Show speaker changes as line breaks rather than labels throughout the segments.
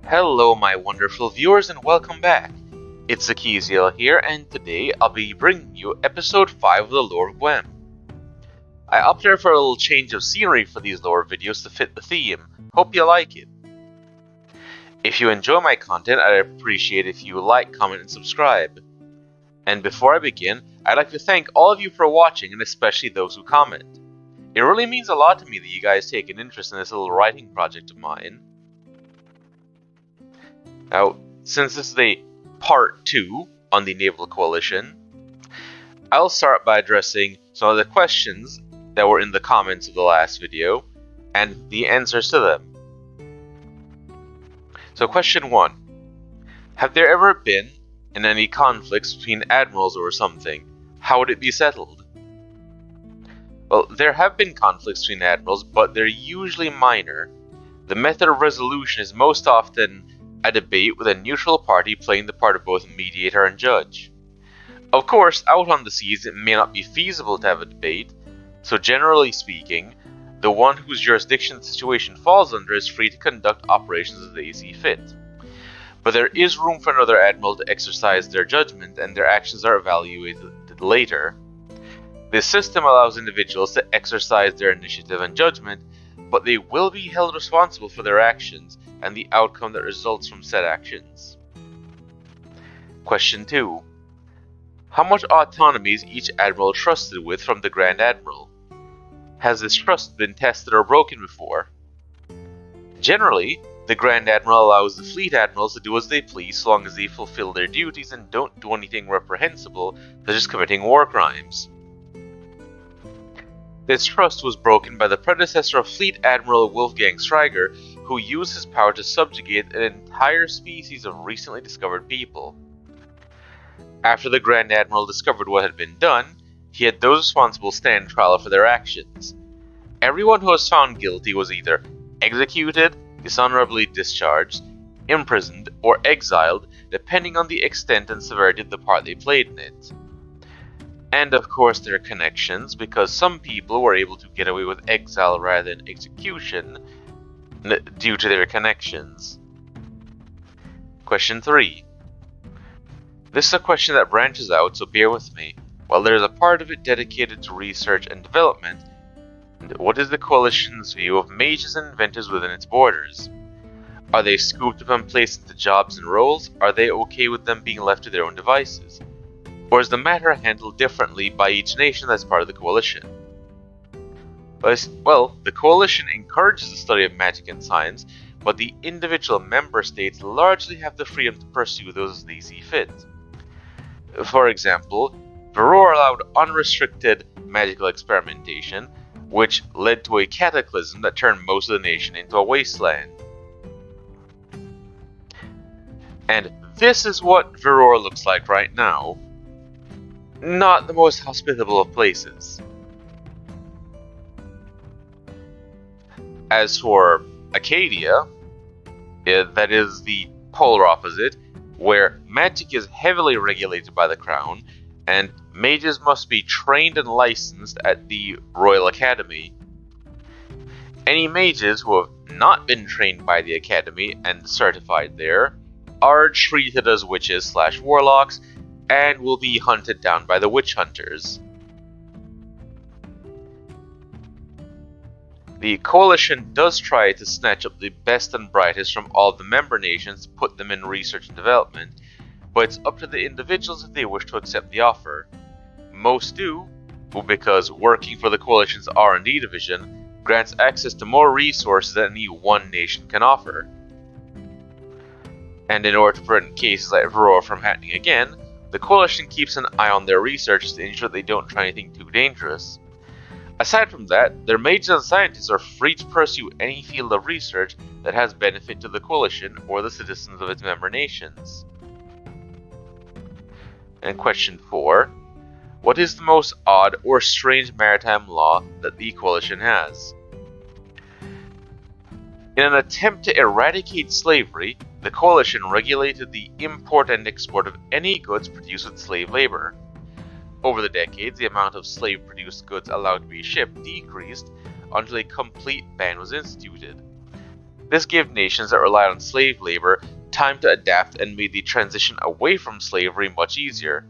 Hello my wonderful viewers and welcome back. It's Akiziel here and today I'll be bringing you episode 5 of the lore of Guem. I opted for a little change of scenery for these lore videos to fit the theme. Hope you like it. If you enjoy my content, I'd appreciate if you like, comment, and subscribe. And before I begin, I'd like to thank all of you for watching and especially those who comment. It really means a lot to me that you guys take an interest in this little writing project of mine. Now, since this is a part 2 on the Naval Coalition, I'll start by addressing some of the questions that were in the comments of the last video, and the answers to them. So question 1. Have there ever been any conflicts between admirals over something? How would it be settled? Well, there have been conflicts between admirals, but they're usually minor. The method of resolution is most often a debate with a neutral party playing the part of both mediator and judge. Of course, out on the seas it may not be feasible to have a debate, so generally speaking, the one whose jurisdiction the situation falls under is free to conduct operations as they see fit. But there is room for another admiral to exercise their judgment, and their actions are evaluated later. This system allows individuals to exercise their initiative and judgment, but they will be held responsible for their actions and the outcome that results from said actions. Question 2. How much autonomy is each admiral trusted with from the Grand Admiral? Has this trust been tested or broken before? Generally, the Grand Admiral allows the Fleet Admirals to do as they please so long as they fulfill their duties and don't do anything reprehensible, such as committing war crimes. This trust was broken by the predecessor of Fleet Admiral Wolfgang Stryger, who used his power to subjugate an entire species of recently discovered people. After the Grand Admiral discovered what had been done, he had those responsible stand trial for their actions. Everyone who was found guilty was either executed, dishonorably discharged, imprisoned, or exiled, depending on the extent and severity of the part they played in it. And of course their connections, because some people were able to get away with exile rather than execution due to their connections. Question 3. This is a question that branches out, so bear with me. While there is a part of it dedicated to research and development, what is the Coalition's view of mages and inventors within its borders? Are they scooped up and placed into jobs and roles? Are they okay with them being left to their own devices? Or is the matter handled differently by each nation that's part of the Coalition? Well, the Coalition encourages the study of magic and science, but the individual member states largely have the freedom to pursue those as they see fit. For example, Veror allowed unrestricted magical experimentation, which led to a cataclysm that turned most of the nation into a wasteland. And this is what Veror looks like right now. Not the most hospitable of places. As for Acadia, that is the polar opposite, where magic is heavily regulated by the Crown, and mages must be trained and licensed at the Royal Academy. Any mages who have not been trained by the Academy and certified there are treated as witches/warlocks and will be hunted down by the witch hunters. The Coalition does try to snatch up the best and brightest from all the member nations to put them in research and development, but it's up to the individuals if they wish to accept the offer. Most do, because working for the Coalition's R&D division grants access to more resources than any one nation can offer. And in order to prevent cases like Veror from happening again, the Coalition keeps an eye on their research to ensure they don't try anything too dangerous. Aside from that, their mages and scientists are free to pursue any field of research that has benefit to the Coalition or the citizens of its member nations. And question 4. What is the most odd or strange maritime law that the Coalition has? In an attempt to eradicate slavery, the Coalition regulated the import and export of any goods produced with slave labor. Over the decades, the amount of slave-produced goods allowed to be shipped decreased until a complete ban was instituted. This gave nations that relied on slave labor time to adapt and made the transition away from slavery much easier.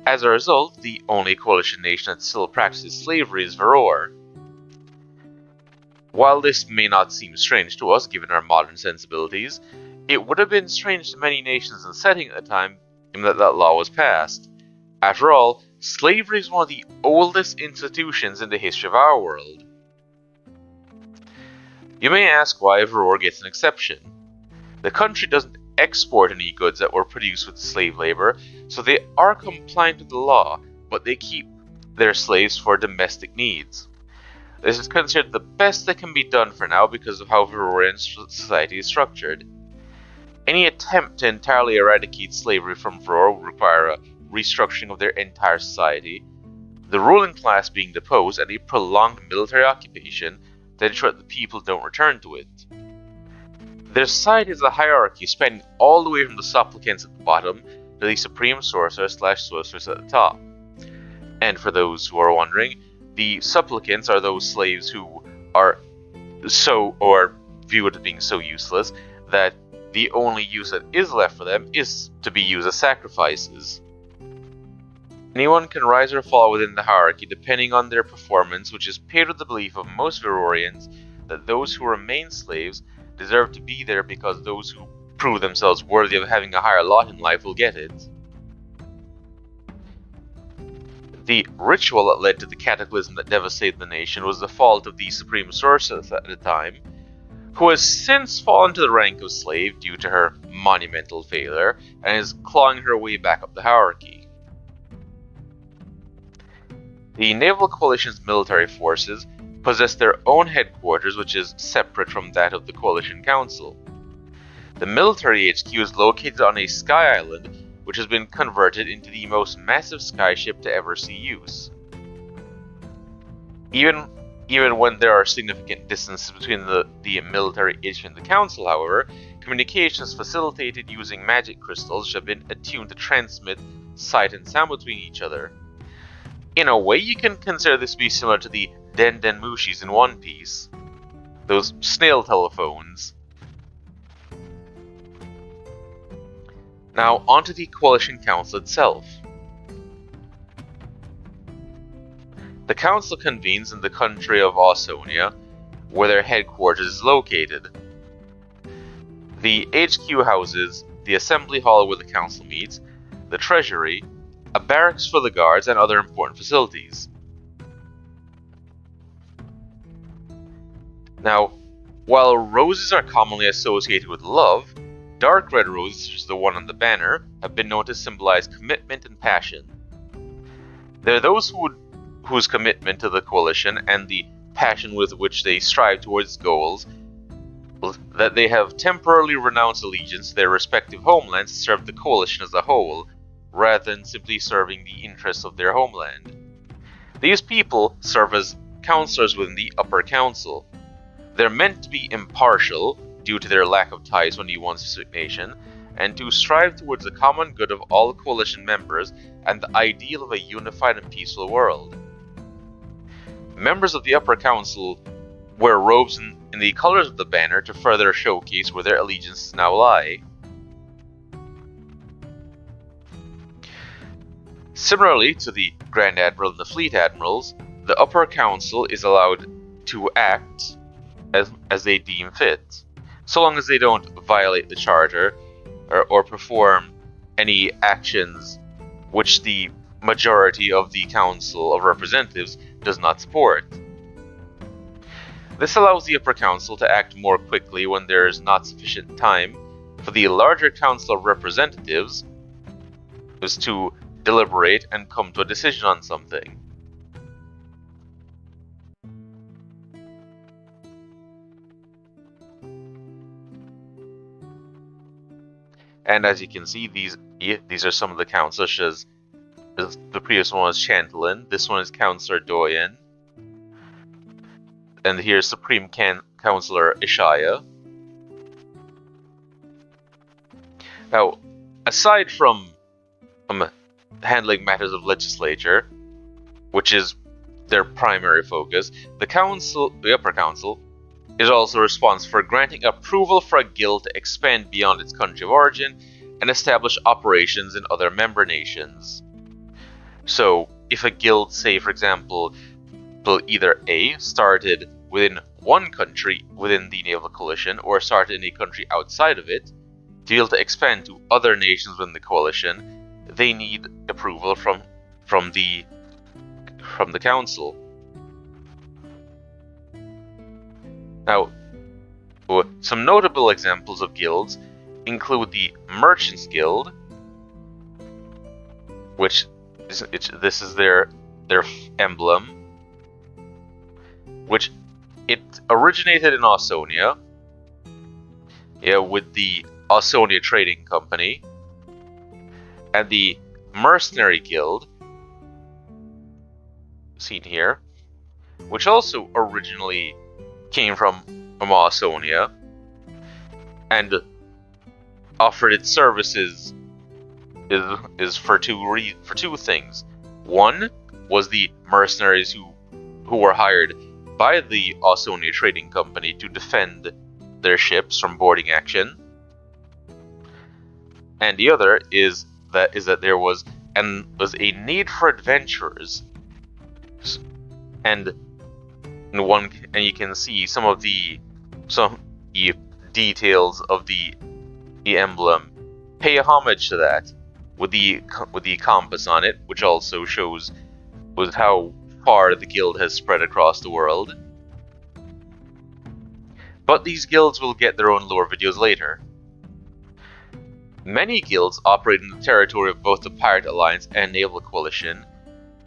As a result, the only coalition nation that still practices slavery is Veror. While this may not seem strange to us given our modern sensibilities, it would have been strange to many nations in the setting at the time that law was passed. After all, slavery is one of the oldest institutions in the history of our world. You may ask why Veror gets an exception. The country doesn't export any goods that were produced with slave labor, so they are compliant with the law, but they keep their slaves for domestic needs. This is considered the best that can be done for now because of how Verorian society is structured. Any attempt to entirely eradicate slavery from Veror would require a restructuring of their entire society, the ruling class being deposed, and a prolonged military occupation to ensure that the people don't return to it. Their society is a hierarchy spanning all the way from the supplicants at the bottom to the supreme sorcerer/sorceress at the top. And for those who are wondering, the supplicants are those slaves who are viewed as being so useless that the only use that is left for them is to be used as sacrifices. Anyone can rise or fall within the hierarchy depending on their performance, which is paired with the belief of most Verorians that those who remain slaves deserve to be there because those who prove themselves worthy of having a higher lot in life will get it. The ritual that led to the cataclysm that devastated the nation was the fault of the supreme sorceress at the time, who has since fallen to the rank of slave due to her monumental failure and is clawing her way back up the hierarchy. The Naval Coalition's military forces possess their own headquarters, which is separate from that of the Coalition Council. The military HQ is located on a sky island, which has been converted into the most massive skyship to ever see use. Even when there are significant distances between the military HQ and the Council, however, communication is facilitated using magic crystals which have been attuned to transmit sight and sound between each other. In a way, you can consider this to be similar to the Den Mushis in One Piece. Those snail telephones. Now, onto the Coalition Council itself. The Council convenes in the country of Ausonia, where their headquarters is located. The HQ houses the Assembly Hall where the Council meets, the Treasury, a barracks for the guards, and other important facilities. Now, while roses are commonly associated with love, dark red roses, such as the one on the banner, have been known to symbolize commitment and passion. There are those whose commitment to the coalition and the passion with which they strive towards goals, that they have temporarily renounced allegiance to their respective homelands to serve the coalition as a whole, rather than simply serving the interests of their homeland. These people serve as counselors within the Upper Council. They're meant to be impartial, due to their lack of ties to any one specific nation, and to strive towards the common good of all coalition members and the ideal of a unified and peaceful world. Members of the Upper Council wear robes in the colors of the banner to further showcase where their allegiances now lie. Similarly to the Grand Admiral and the Fleet Admirals, the Upper Council is allowed to act as they deem fit, so long as they don't violate the Charter or perform any actions which the majority of the Council of Representatives does not support. This allows the Upper Council to act more quickly when there is not sufficient time for the larger Council of Representatives to deliberate and come to a decision on something. And as you can see, these are some of the councils, such as the previous one was Chantelin, this one is Councillor Doyen, and here's Supreme Councillor Ishaya. Now, aside from handling matters of legislature, which is their primary focus, the Upper Council is also responsible for granting approval for a guild to expand beyond its country of origin and establish operations in other member nations. So, if a guild, say for example, either A, started within one country within the Naval Coalition, or started in a country outside of it, to be able to expand to other nations within the coalition, they need approval from the council. Now, some notable examples of guilds include the Merchants Guild, which this is their emblem, which it originated in Ausonia, with the Ausonia Trading Company, and the Mercenary Guild, seen here, which also originally came from Ausonia and offered its services is for two things. One was the mercenaries who were hired by the Ausonia Trading Company to defend their ships from boarding action, and the other is that there was a need for adventurers, and you can see some of the details of the emblem pay homage to that, with the compass on it, which also shows how far the guild has spread across the world. But these guilds will get their own lore videos later. Many guilds operate in the territory of both the Pirate Alliance and Naval Coalition,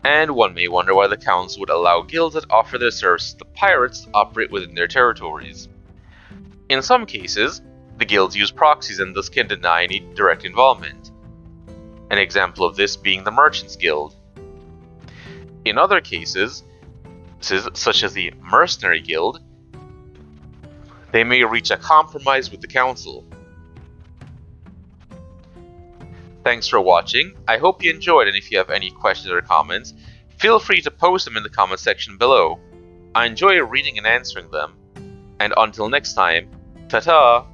and one may wonder why the Council would allow guilds that offer their services to pirates to operate within their territories. In some cases, the guilds use proxies and thus can deny any direct involvement, an example of this being the Merchants Guild. In other cases, such as the Mercenary Guild, they may reach a compromise with the Council. Thanks for watching. I hope you enjoyed, and if you have any questions or comments, feel free to post them in the comment section below. I enjoy reading and answering them. And until next time, ta-ta!